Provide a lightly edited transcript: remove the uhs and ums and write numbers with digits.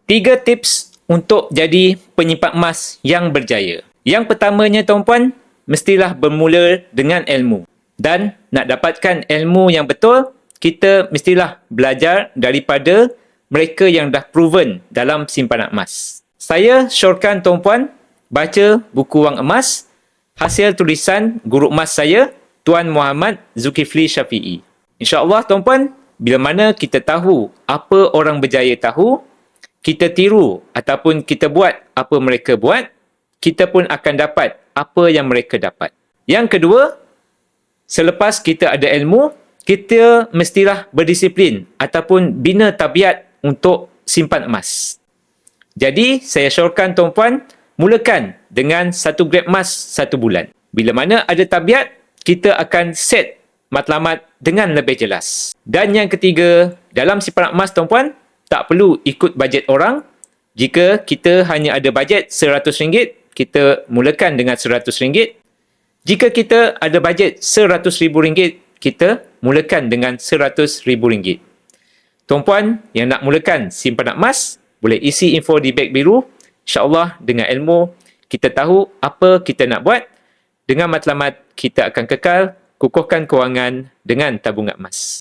3 tips untuk jadi penyimpan emas yang berjaya. Yang pertamanya tuan-puan, mestilah bermula dengan ilmu. Dan nak dapatkan ilmu yang betul, kita mestilah belajar daripada mereka yang dah proven dalam simpanan emas. Saya syorkan tuan-puan baca buku Wang Emas, hasil tulisan guru emas saya, Tuan Muhammad Zulkifli Syafi'i. InsyaAllah tuan-puan, bila mana kita tahu apa orang berjaya tahu, kita tiru ataupun kita buat apa mereka buat, kita pun akan dapat apa yang mereka dapat. Yang kedua, selepas kita ada ilmu, kita mestilah berdisiplin ataupun bina tabiat untuk simpan emas. Jadi, saya syorkan tuan-puan, mulakan dengan 1 gram emas 1 bulan. Bila mana ada tabiat, kita akan set matlamat dengan lebih jelas. Dan yang ketiga, dalam simpanan emas tuan-puan, tak perlu ikut bajet orang. Jika kita hanya ada bajet RM100, kita mulakan dengan RM100. Jika kita ada bajet RM100,000, kita mulakan dengan RM100,000. Tuan-puan yang nak mulakan simpanan emas, boleh isi info di beg biru. InsyaAllah dengan ilmu, kita tahu apa kita nak buat. Dengan matlamat, kita akan kekal kukuhkan kewangan dengan tabungan emas.